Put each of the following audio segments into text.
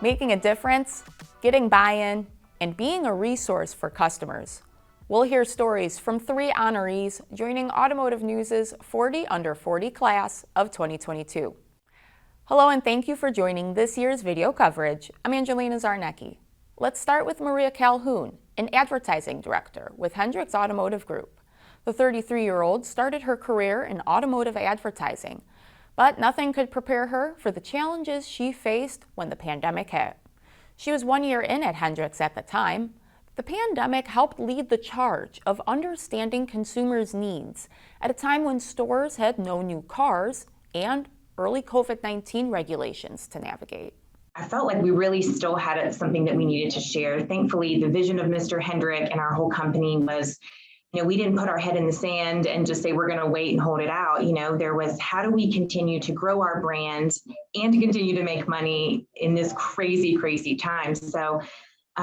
making a difference, getting buy-in, and being a resource for customers. We'll hear stories from 3 honorees joining Automotive News' 40 Under 40 class of 2022. Hello and thank you for joining this year's video coverage. I'm Angelina Zarnecki. Let's start with Maria Calhoon, an advertising director with Hendricks Automotive Group. The 33-year-old started her career in automotive advertising, but nothing could prepare her for the challenges she faced when the pandemic hit. She was 1 year in at Hendricks at the time. The pandemic helped lead the charge of understanding consumers' needs at a time when stores had no new cars and early COVID-19 regulations to navigate. I felt like we really still had something that we needed to share. Thankfully, the vision of Mr. Hendrick and our whole company was, we didn't put our head in the sand and just say we're going to wait and hold it out. There was, how do we continue to grow our brand and to continue to make money in this crazy, crazy time? So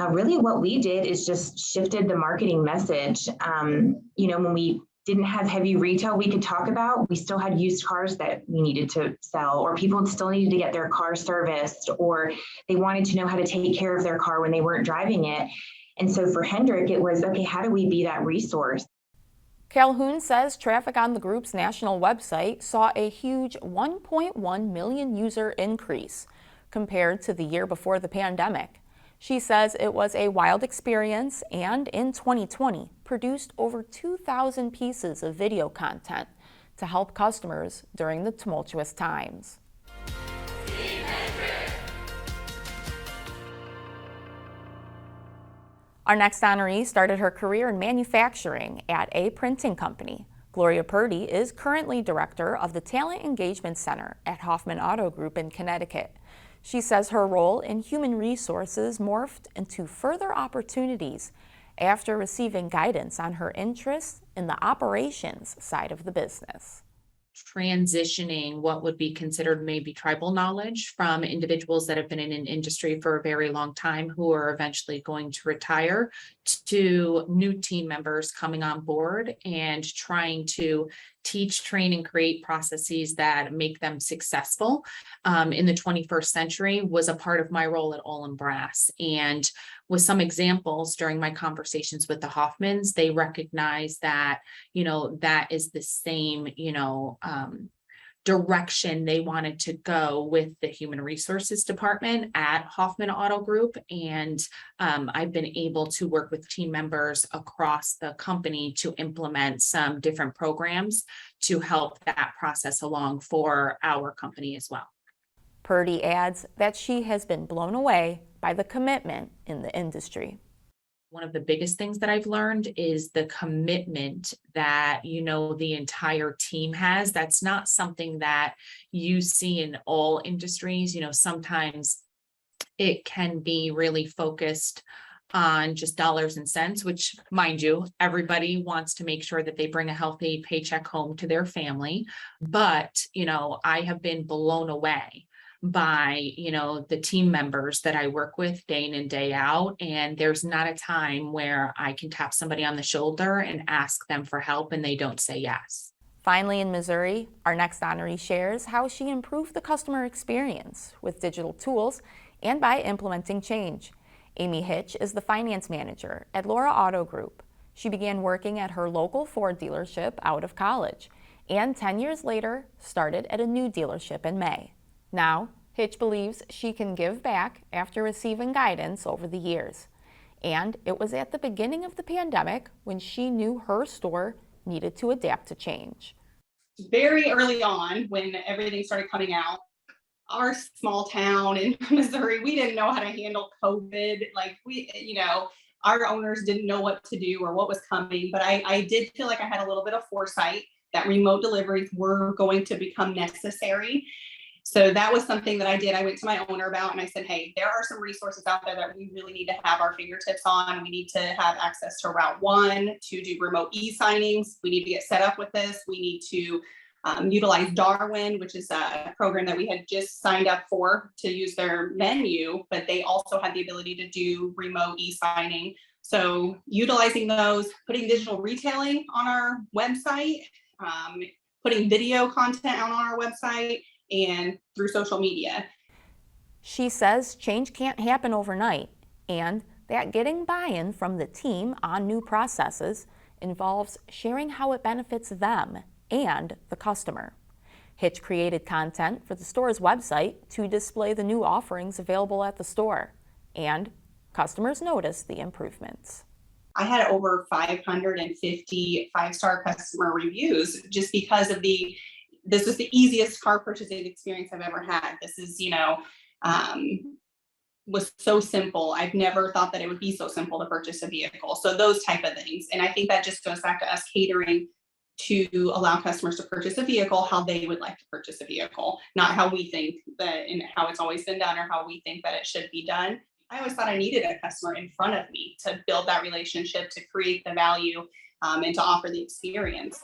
really what we did is just shifted the marketing message. When we didn't have heavy retail we could talk about, we still had used cars that we needed to sell, or people still needed to get their car serviced, or they wanted to know how to take care of their car when they weren't driving it. And so for Hendrick, it was, okay, how do we be that resource? Calhoun says traffic on the group's national website saw a huge 1.1 million user increase compared to the year before the pandemic. She says it was a wild experience and in 2020 produced over 2,000 pieces of video content to help customers during the tumultuous times. Our next honoree started her career in manufacturing at a printing company. Gloria Purdy is currently director of the Talent Engagement Center at Hoffman Auto Group in Connecticut. She says her role in human resources morphed into further opportunities after receiving guidance on her interests in the operations side of the business. Transitioning what would be considered maybe tribal knowledge from individuals that have been in an industry for a very long time who are eventually going to retire to new team members coming on board and trying to teach, train, and create processes that make them successful in the 21st century was a part of my role at All Brass. And with some examples during my conversations with the Hoffmans, they recognize that, that is the same, direction they wanted to go with the human resources department at Hoffman Auto Group. And I've been able to work with team members across the company to implement some different programs to help that process along for our company as well. Purdy adds that she has been blown away by the commitment in the industry. One of the biggest things that I've learned is the commitment that, the entire team has. That's not something that you see in all industries. Sometimes it can be really focused on just dollars and cents, which, mind you, everybody wants to make sure that they bring a healthy paycheck home to their family. But, I have been blown away by, the team members that I work with day in and day out. And there's not a time where I can tap somebody on the shoulder and ask them for help and they don't say yes. Finally, in Missouri, our next honoree shares how she improved the customer experience with digital tools and by implementing change. Amy Hitch is the finance manager at Laura Auto Group. She began working at her local Ford dealership out of college and 10 years later started at a new dealership in May. Now, Hitch believes she can give back after receiving guidance over the years. And it was at the beginning of the pandemic when she knew her store needed to adapt to change. Very early on, when everything started coming out, our small town in Missouri, we didn't know how to handle COVID. Our owners didn't know what to do or what was coming. But I did feel like I had a little bit of foresight that remote deliveries were going to become necessary. So that was something that I did. I went to my owner about and I said, hey, there are some resources out there that we really need to have our fingertips on. We need to have access to Route 1 to do remote e-signings. We need to get set up with this. We need to utilize Darwin, which is a program that we had just signed up for to use their menu, but they also had the ability to do remote e-signing. So utilizing those, putting digital retailing on our website, putting video content on our website, and through social media. She says change can't happen overnight and that getting buy-in from the team on new processes involves sharing how it benefits them and the customer. Hitch created content for the store's website to display the new offerings available at the store, and customers noticed the improvements. I had over 550 five-star customer reviews just because of this was the easiest car purchasing experience I've ever had. This is, was so simple. I've never thought that it would be so simple to purchase a vehicle. So those type of things. And I think that just goes back to us catering to allow customers to purchase a vehicle how they would like to purchase a vehicle, not how we think that and how it's always been done or how we think that it should be done. I always thought I needed a customer in front of me to build that relationship, to create the value, and to offer the experience.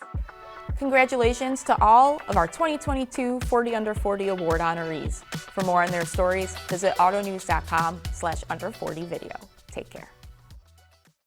Congratulations to all of our 2022 40 Under 40 Award honorees. For more on their stories, visit autonews.com/under40video. Take care.